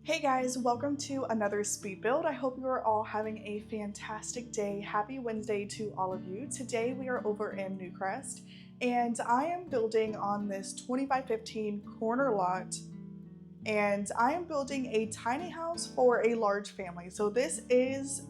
Hey guys, welcome to another speed build. I hope you are all having a fantastic day. Happy Wednesday to all of you. Today we are over in Newcrest and I am building on this 2515 corner lot, and I am building a tiny house for a large family. So this is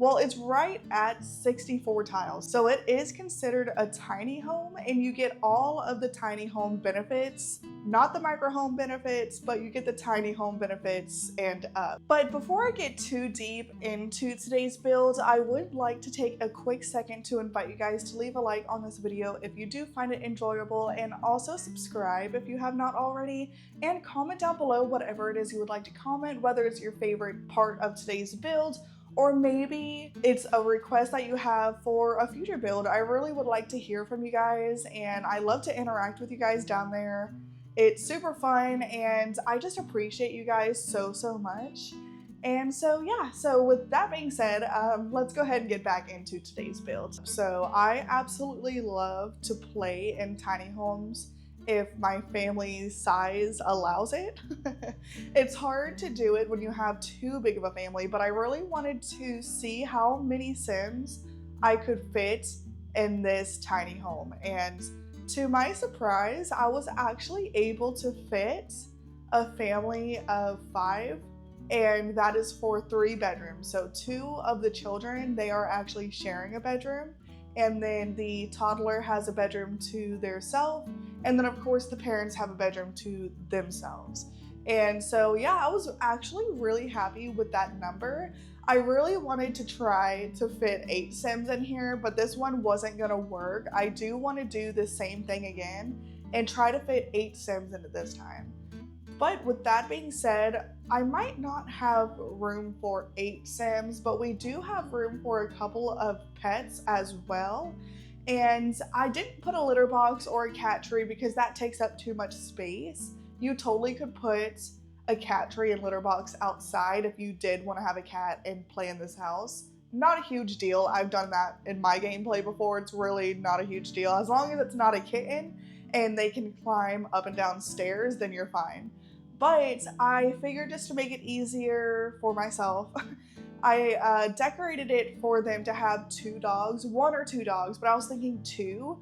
it's right at 64 tiles. So it is considered a tiny home and you get all of the tiny home benefits, not the micro home benefits, but you get the tiny home benefits and up. But before I get too deep into today's build, I would like to take a quick second to invite you guys to leave a like on this video if you do find it enjoyable, and also subscribe if you have not already, and comment down below whatever it is you would like to comment, whether it's your favorite part of today's build or maybe it's a request that you have for a future build. I really would like to hear from you guys, and I love to interact with you guys down there. It's super fun and I just appreciate you guys so much. And so yeah, so with that being said, let's go ahead and get back into today's build. So I absolutely love to play in tiny homes if my family size allows it. It's hard to do it when you have too big of a family, but I really wanted to see how many Sims I could fit in this tiny home. And to my surprise, I was actually able to fit a family of 5, and that is for 3 bedrooms. So 2 of the children, they are actually sharing a bedroom, and then the toddler has a bedroom to theirself, and then of course the parents have a bedroom to themselves. And so yeah, I was actually really happy with that number. I really wanted to try to fit 8 Sims in here, but this one wasn't gonna work. I do want to do the same thing again and try to fit 8 Sims into this time. But with that being said, I might not have room for 8 Sims, but we do have room for a couple of pets as well. And I didn't put a litter box or a cat tree because that takes up too much space. You totally could put a cat tree and litter box outside if you did want to have a cat and play in this house. Not a huge deal. I've done that in my gameplay before. It's really not a huge deal. As long as it's not a kitten and they can climb up and down stairs, then you're fine. But I figured just to make it easier for myself, I decorated it for them to have 2 dogs, 1 or 2 dogs, but I was thinking 2.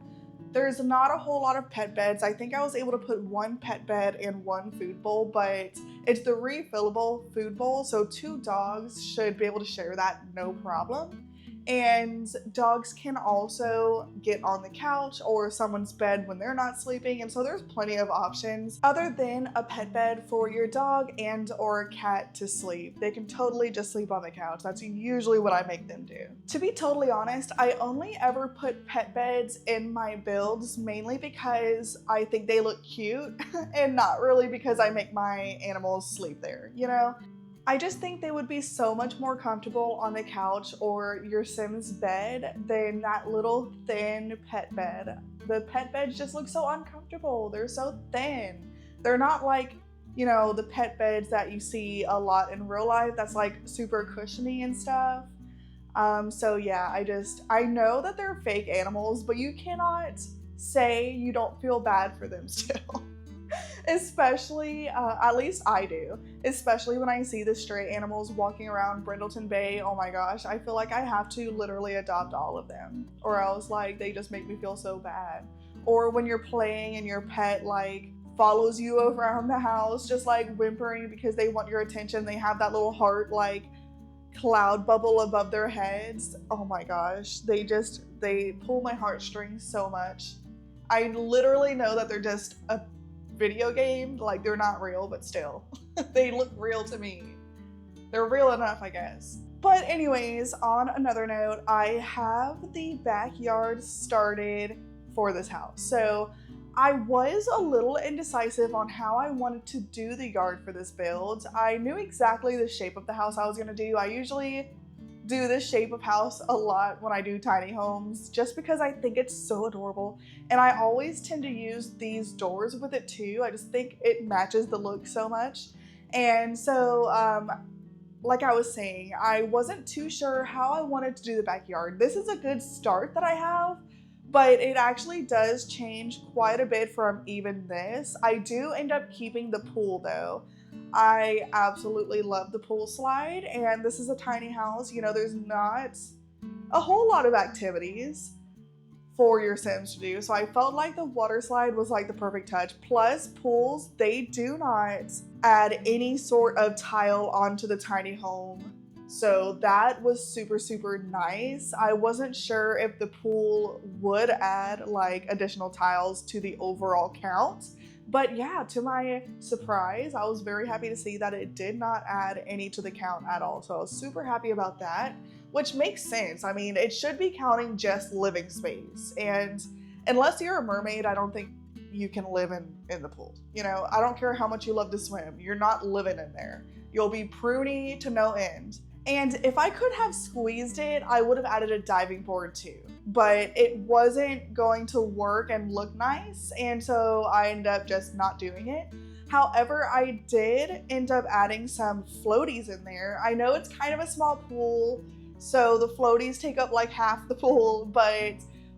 There's not a whole lot of pet beds. I think I was able to put 1 pet bed and 1 food bowl, but it's the refillable food bowl, so 2 dogs should be able to share that no problem. And dogs can also get on the couch or someone's bed when they're not sleeping, and so there's plenty of options other than a pet bed for your dog and or a cat to sleep. They can totally just sleep on the couch. That's usually what I make them do. To be totally honest, I only ever put pet beds in my builds mainly because I think they look cute and not really because I make my animals sleep there, you know? I just think they would be so much more comfortable on the couch or your Sim's bed than that little thin pet bed. The pet beds just look so uncomfortable. They're so thin. They're not like, you know, the pet beds that you see a lot in real life that's like super cushiony and stuff. So yeah, I know that they're fake animals, but you cannot say you don't feel bad for them still. Especially, at least I do, especially when I see the stray animals walking around Brindleton Bay. Oh my gosh, I feel like I have to literally adopt all of them, or else like they just make me feel so bad. Or when you're playing and your pet like follows you around the house just like whimpering because they want your attention. They have that little heart like cloud bubble above their heads. Oh my gosh, they pull my heartstrings so much. I literally know that they're just a video game, like they're not real, but still they look real to me. They're real enough, I guess. But anyways, on another note, I have the backyard started for this house. So I was a little indecisive on how I wanted to do the yard for this build. I knew exactly the shape of the house I was going to do. I usually do this shape of house a lot when I do tiny homes just because I think it's so adorable, and I always tend to use these doors with it too. I just think it matches the look so much. And so like I was saying, I wasn't too sure how I wanted to do the backyard. This is a good start that I have, but it actually does change quite a bit from even this. I do end up keeping the pool though. I absolutely love the pool slide, and this is a tiny house. You know, there's not a whole lot of activities for your Sims to do. So I felt like the water slide was like the perfect touch. Plus, pools, they do not add any sort of tile onto the tiny home. So that was super, super nice. I wasn't sure if the pool would add like additional tiles to the overall count. But yeah, to my surprise, I was very happy to see that it did not add any to the count at all. So I was super happy about that, which makes sense. I mean, it should be counting just living space. And unless you're a mermaid, I don't think you can live in the pool. You know, I don't care how much you love to swim. You're not living in there. You'll be pruny to no end. And if I could have squeezed it, I would have added a diving board too. But it wasn't going to work and look nice, and so I ended up just not doing it. However, I did end up adding some floaties in there. I know it's kind of a small pool, so the floaties take up like half the pool, but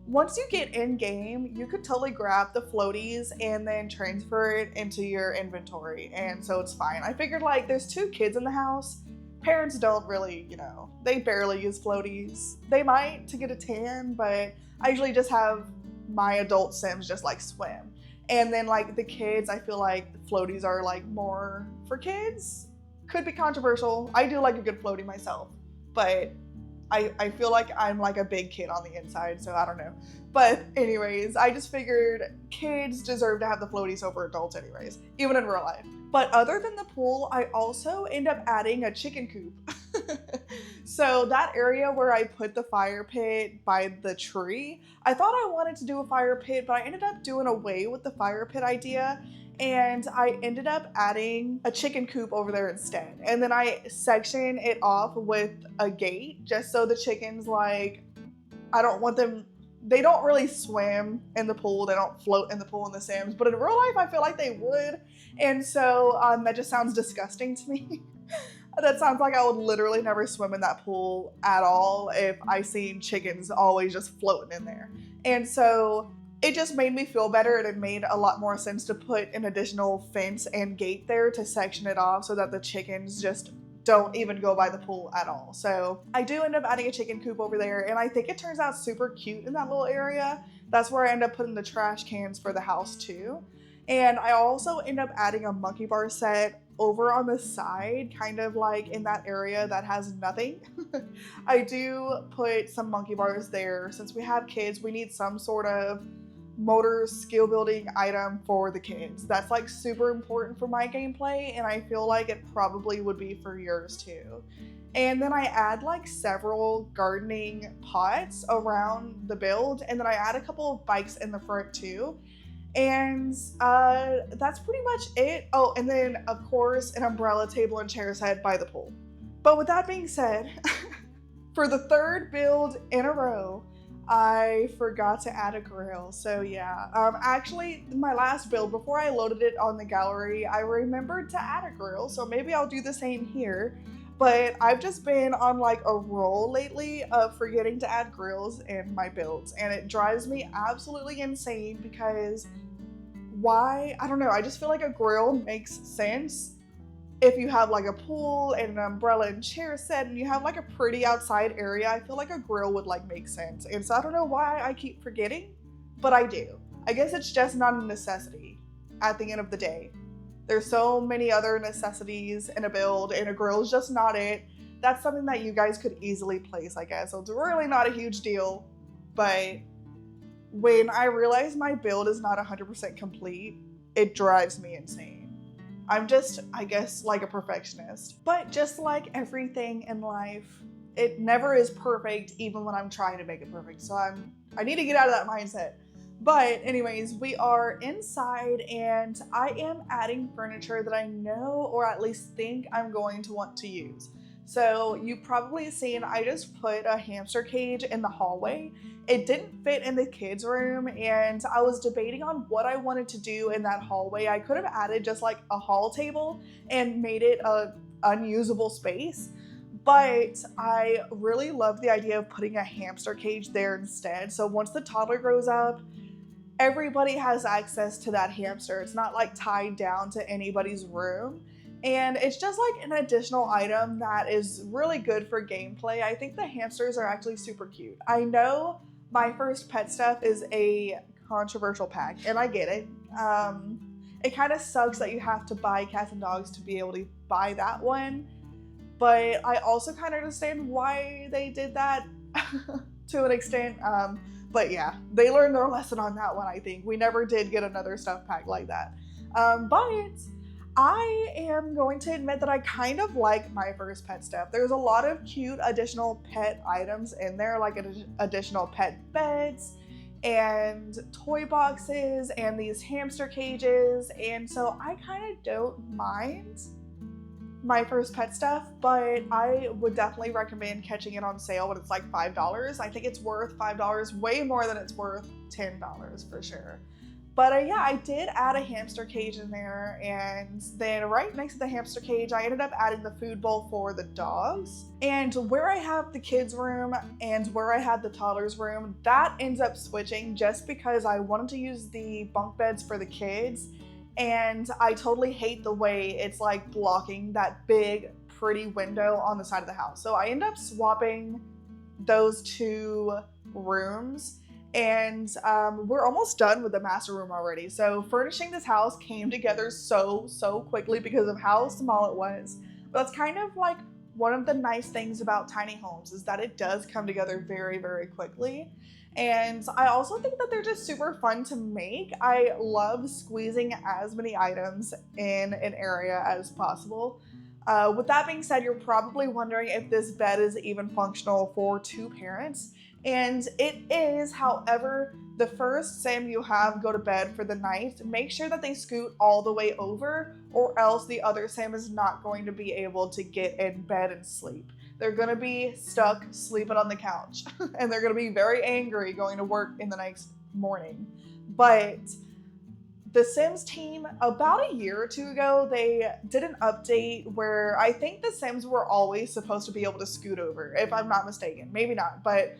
once you get in game, you could totally grab the floaties and then transfer it into your inventory, and so it's fine. I figured like there's 2 kids in the house. Parents don't really, you know, they barely use floaties. They might to get a tan, but I usually just have my adult Sims just like swim. And then like the kids, I feel like floaties are like more for kids. Could be controversial. I do like a good floaty myself, but I feel like I'm like a big kid on the inside, so I don't know. But anyways, I just figured kids deserve to have the floaties over adults anyways, even in real life. But other than the pool, I also end up adding a chicken coop. So that area where I put the fire pit by the tree, I thought I wanted to do a fire pit, but I ended up doing away with the fire pit idea. And I ended up adding a chicken coop over there instead. And then I section it off with a gate just so the chickens, like, I don't want them, they don't really swim in the pool. They don't float in the pool in The Sims, but in real life, I feel like they would. And so that just sounds disgusting to me. That sounds like I would literally never swim in that pool at all if I seen chickens always just floating in there. And so it just made me feel better, and it made a lot more sense to put an additional fence and gate there to section it off so that the chickens just don't even go by the pool at all. So I do end up adding a chicken coop over there, and I think it turns out super cute in that little area. That's where I end up putting the trash cans for the house too. And I also end up adding a monkey bar set over on the side, kind of like in that area that has nothing. I do put some monkey bars there. Since we have kids, we need some sort of motor skill building item for the kids. That's like super important for my gameplay, and I feel like it probably would be for yours too. And then I add like several gardening pots around the build, and then I add a couple of bikes in the front too. And that's pretty much it. Oh, and then of course an umbrella table and chair set by the pool. But with that being said, for the 3rd build in a row, I forgot to add a grill. So yeah, actually my last build, before I loaded it on the gallery, I remembered to add a grill. So maybe I'll do the same here. But I've just been on like a roll lately of forgetting to add grills in my builds, and it drives me absolutely insane because why? I don't know. I just feel like a grill makes sense if you have like a pool and an umbrella and chair set and you have like a pretty outside area. I feel like a grill would like make sense. And so I don't know why I keep forgetting, but I do. I guess it's just not a necessity at the end of the day. There's so many other necessities in a build, and a grill is just not it. That's something that you guys could easily place, I guess. So it's really not a huge deal, but when I realize my build is not 100% complete, it drives me insane. I'm just, I guess, like a perfectionist. But just like everything in life, it never is perfect, even when I'm trying to make it perfect. So I need to get out of that mindset. But anyways, we are inside, and I am adding furniture that I know, or at least think I'm going to want to use. So you probably seen I just put a hamster cage in the hallway. It didn't fit in the kids' room, and I was debating on what I wanted to do in that hallway. I could have added just like a hall table and made it a unusable space, but I really love the idea of putting a hamster cage there instead. So once the toddler grows up, everybody has access to that hamster. It's not like tied down to anybody's room. And it's just like an additional item that is really good for gameplay. I think the hamsters are actually super cute. I know my first pet stuff is a controversial pack, and I get it. It kind of sucks that you have to buy cats and dogs to be able to buy that one, but I also kind of understand why they did that to an extent. But yeah, they learned their lesson on that one, I think. We never did get another stuff pack like that. But I am going to admit that I kind of like my first pet stuff. There's a lot of cute additional pet items in there, like additional pet beds and toy boxes and these hamster cages. And so I kind of don't mind my first pet stuff, but I would definitely recommend catching it on sale when it's like $5. I think it's worth $5, way more than it's worth $10 for sure. But yeah, I did add a hamster cage in there, and then right next to the hamster cage, I ended up adding the food bowl for the dogs. And where I have the kids' room and where I had the toddlers' room, that ends up switching just because I wanted to use the bunk beds for the kids, and I totally hate the way it's like blocking that big, pretty window on the side of the house. So I end up swapping those two rooms. And we're almost done with the master room already. So furnishing this house came together so quickly because of how small it was. But that's kind of like one of the nice things about tiny homes, is that it does come together very quickly. And I also think that they're just super fun to make. I love squeezing as many items in an area as possible. With that being said, you're probably wondering if this bed is even functional for two parents. And it is. However, the first Sim you have go to bed for the night, make sure that they scoot all the way over, or else the other Sim is not going to be able to get in bed and sleep. They're going to be stuck sleeping on the couch and they're going to be very angry going to work in the next morning. But the Sims team, about a year or two ago, they did an update where I think the Sims were always supposed to be able to scoot over, if I'm not mistaken. Maybe not, but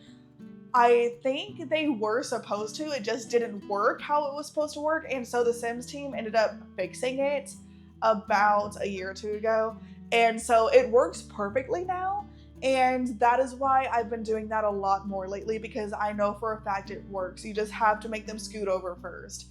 I think they were supposed to. It just didn't work how it was supposed to work. And so the Sims team ended up fixing it about a year or two ago. And so it works perfectly now. And that is why I've been doing that a lot more lately, because I know for a fact it works. You just have to make them scoot over first.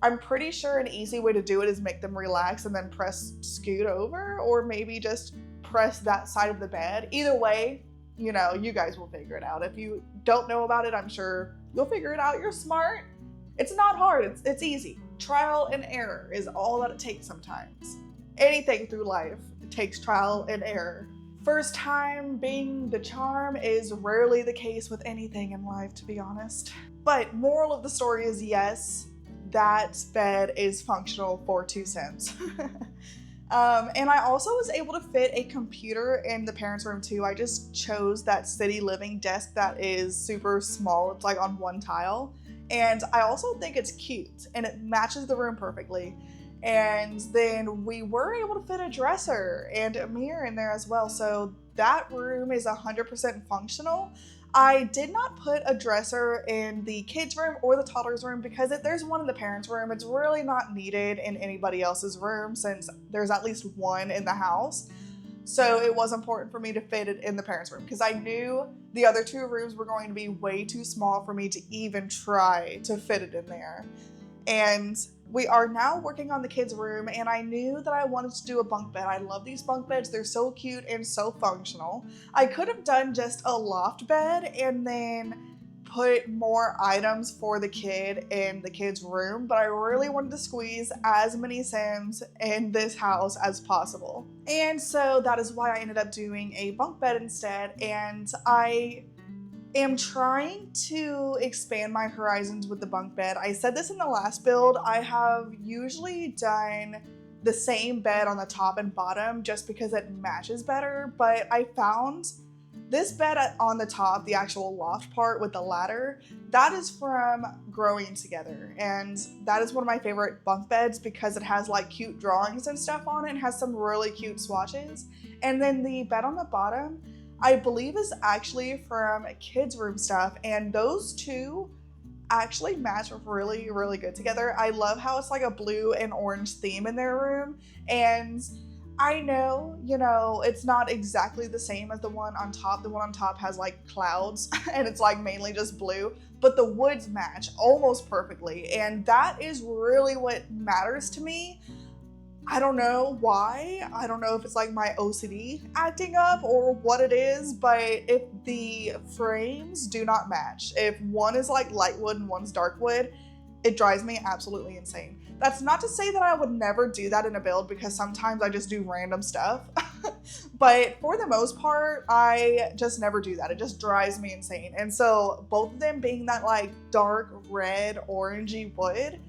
I'm pretty sure an easy way to do it is make them relax and then press scoot over, or maybe just press that side of the bed. Either way, you know, you guys will figure it out. If you don't know about it, I'm sure you'll figure it out. You're smart. It's not hard. It's easy. Trial and error is all that it takes sometimes. Anything through life, it takes trial and error. First time being the charm is rarely the case with anything in life, to be honest. But moral of the story is yes, that bed is functional for two Sims. And I also was able to fit a computer in the parents' room too. I just chose that city living desk that is super small. It's like on one tile. And I also think it's cute and it matches the room perfectly. And then we were able to fit a dresser and a mirror in there as well. So that room is 100% functional. I did not put a dresser in the kids' room or the toddler's room because there's one in the parents' room. It's really not needed in anybody else's room since there's at least one in the house. So it was important for me to fit it in the parents' room because I knew the other two rooms were going to be way too small for me to even try to fit it in there. And we are now working on the kids' room, and I knew that I wanted to do a bunk bed. I love these bunk beds. They're so cute and so functional. I could have done just a loft bed and then put more items for the kid in the kids' room, but I really wanted to squeeze as many Sims in this house as possible. And so that is why I ended up doing a bunk bed instead, and I am trying to expand my horizons with the bunk bed. I said this in the last build. I have usually done the same bed on the top and bottom just because it matches better, but I found this bed on the top, the actual loft part with the ladder, that is from Growing Together, and that is one of my favorite bunk beds because it has like cute drawings and stuff on it and has some really cute swatches. And then the bed on the bottom, I believe is actually from kids' room stuff, and those two actually match really, really good together. I love how it's like a blue and orange theme in their room, and I know, you know, it's not exactly the same as the one on top. The one on top has like clouds and it's like mainly just blue, but the woods match almost perfectly. And that is really what matters to me. I don't know why. I don't know if it's like my OCD acting up or what it is, but if the frames do not match, if one is like light wood and one's dark wood, it drives me absolutely insane. That's not to say that I would never do that in a build, because sometimes I just do random stuff. But for the most part, I just never do that. It just drives me insane. And so both of them being that like dark red orangey wood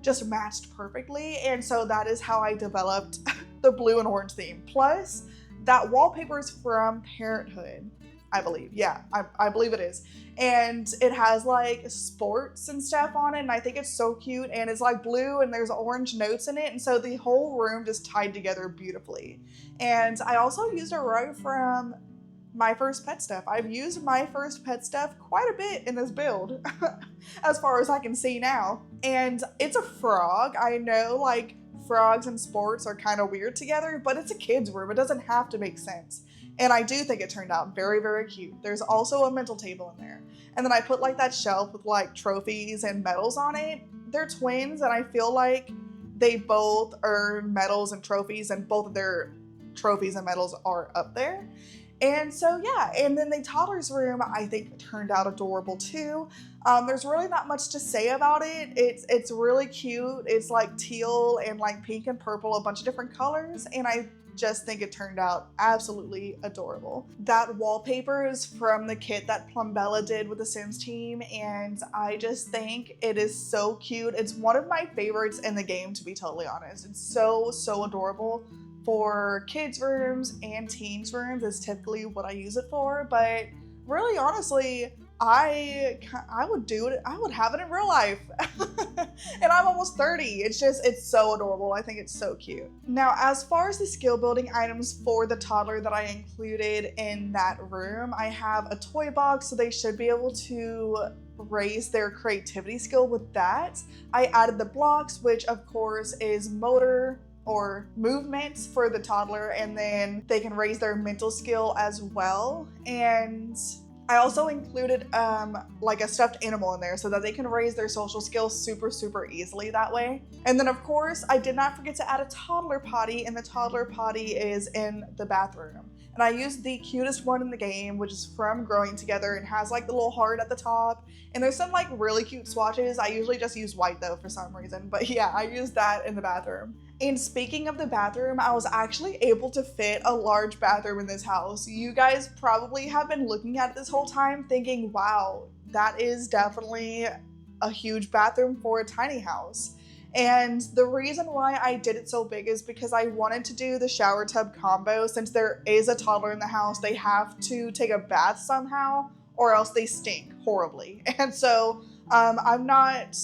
just matched perfectly. And so that is how I developed the blue and orange theme. Plus, that wallpaper is from Parenthood, I believe. Yeah, I believe it is. And it has like sports and stuff on it, and I think it's so cute, and it's like blue and there's orange notes in it, and so the whole room just tied together beautifully. And I also used a rug from My First Pet Stuff. I've used My First Pet Stuff quite a bit in this build, as far as I can see now. And it's a frog. I know like frogs and sports are kind of weird together, but it's a kid's room. It doesn't have to make sense. And I do think it turned out very, very cute. There's also a mental table in there. And then I put like that shelf with like trophies and medals on it. They're twins, and I feel like they both earn medals and trophies, and both of their trophies and medals are up there. And so yeah, and then the toddler's room I think turned out adorable too. There's really not much to say about it. It's really cute. It's like teal and like pink and purple, a bunch of different colors, and I just think it turned out absolutely adorable. That wallpaper is from the kit that Plumbella did with the Sims team, and I just think it is so cute. It's one of my favorites in the game, to be totally honest. It's so, so adorable. For kids' rooms and teens' rooms is typically what I use it for, but really, honestly, I would do it. I would have it in real life. And I'm almost 30. It's so adorable. I think it's so cute. Now, as far as the skill building items for the toddler that I included in that room, I have a toy box, so they should be able to raise their creativity skill with that. I added the blocks, which of course is motor or movements for the toddler, and then they can raise their mental skill as well. And I also included like a stuffed animal in there so that they can raise their social skills super, super easily that way. And then of course, I did not forget to add a toddler potty, and the toddler potty is in the bathroom. And I used the cutest one in the game, which is from Growing Together, and has like the little heart at the top. And there's some like really cute swatches. I usually just use white though for some reason, but yeah, I used that in the bathroom. And speaking of the bathroom, I was actually able to fit a large bathroom in this house. You guys probably have been looking at it this whole time thinking, wow, that is definitely a huge bathroom for a tiny house. And the reason why I did it so big is because I wanted to do the shower tub combo. Since there is a toddler in the house, they have to take a bath somehow or else they stink horribly. And so I'm not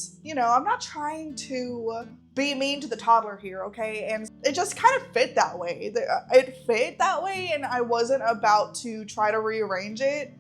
trying to be mean to the toddler here, okay? And it just kind of fit that way. It fit that way, and I wasn't about to try to rearrange it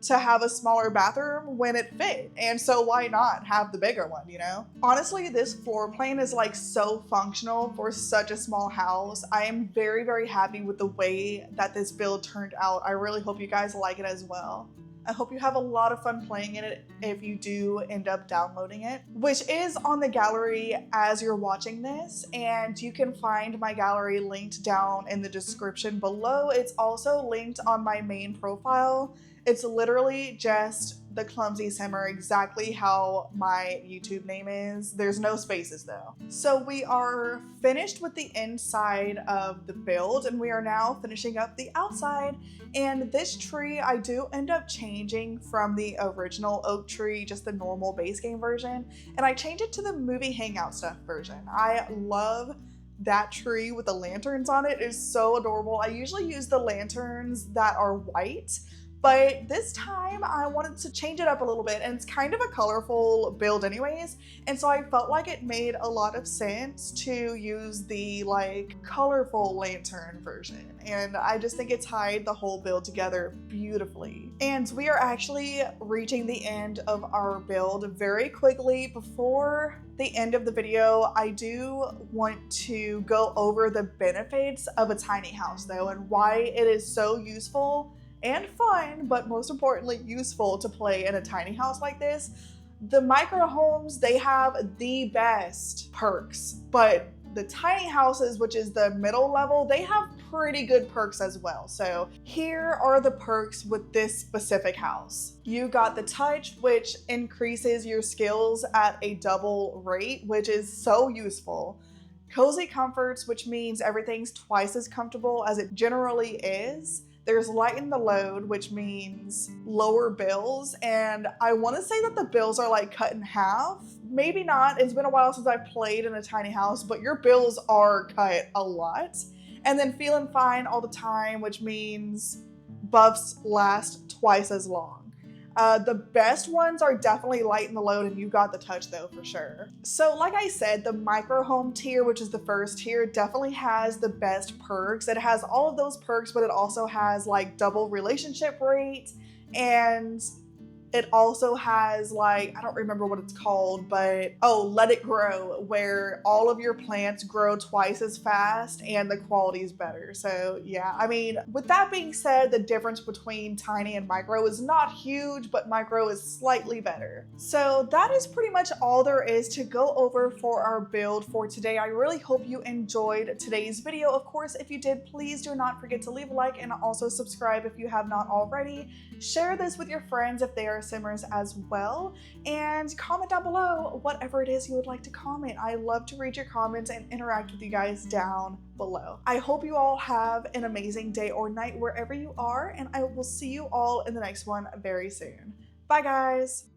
to have a smaller bathroom when it fit. And so why not have the bigger one, you know? Honestly, this floor plan is like so functional for such a small house. I am very, very happy with the way that this build turned out. I really hope you guys like it as well. I hope you have a lot of fun playing it if you do end up downloading it, which is on the gallery as you're watching this, and you can find my gallery linked down in the description below. It's also linked on my main profile. It's literally just the Clumsy Simmer, exactly how my YouTube name is. There's no spaces though. So we are finished with the inside of the build, and we are now finishing up the outside. And this tree I do end up changing from the original oak tree, just the normal base game version, and I changed it to the movie hangout stuff version. I love that tree with the lanterns on it. It is so adorable. I usually use the lanterns that are white, But this time I wanted to change it up a little bit, and it's kind of a colorful build anyways, and so I felt like it made a lot of sense to use the like colorful lantern version, and I just think it tied the whole build together beautifully. And we are actually reaching the end of our build very quickly. Before the end of the video, I do want to go over the benefits of a tiny house though, and why it is so useful and fun, but most importantly useful to play in a tiny house like this. The micro homes, they have the best perks, but the tiny houses, which is the middle level, they have pretty good perks as well. So here are the perks with this specific house. You got the touch, which increases your skills at a double rate, which is so useful. Cozy comforts, which means everything's twice as comfortable as it generally is. There's lighten the load, which means lower bills, and I want to say that the bills are like cut in half. Maybe not, it's been a while since I've played in a tiny house, but your bills are cut a lot. And then feeling fine all the time, which means buffs last twice as long. The best ones are definitely lighten the load, and you got the touch though for sure. So like I said, the micro home tier, which is the first tier, definitely has the best perks. It has all of those perks, but it also has like double relationship rate, and it also has like, I don't remember what it's called, but oh, let it grow, where all of your plants grow twice as fast and the quality is better. So yeah, I mean, with that being said, the difference between tiny and micro is not huge, but micro is slightly better. So that is pretty much all there is to go over for our build for today. I really hope you enjoyed today's video. Of course, if you did, please do not forget to leave a like and also subscribe if you have not already. Share this with your friends if they are simmers as well, and comment down below whatever it is you would like to comment. I love to read your comments and interact with you guys down below. I hope you all have an amazing day or night wherever you are, and I will see you all in the next one very soon. Bye guys!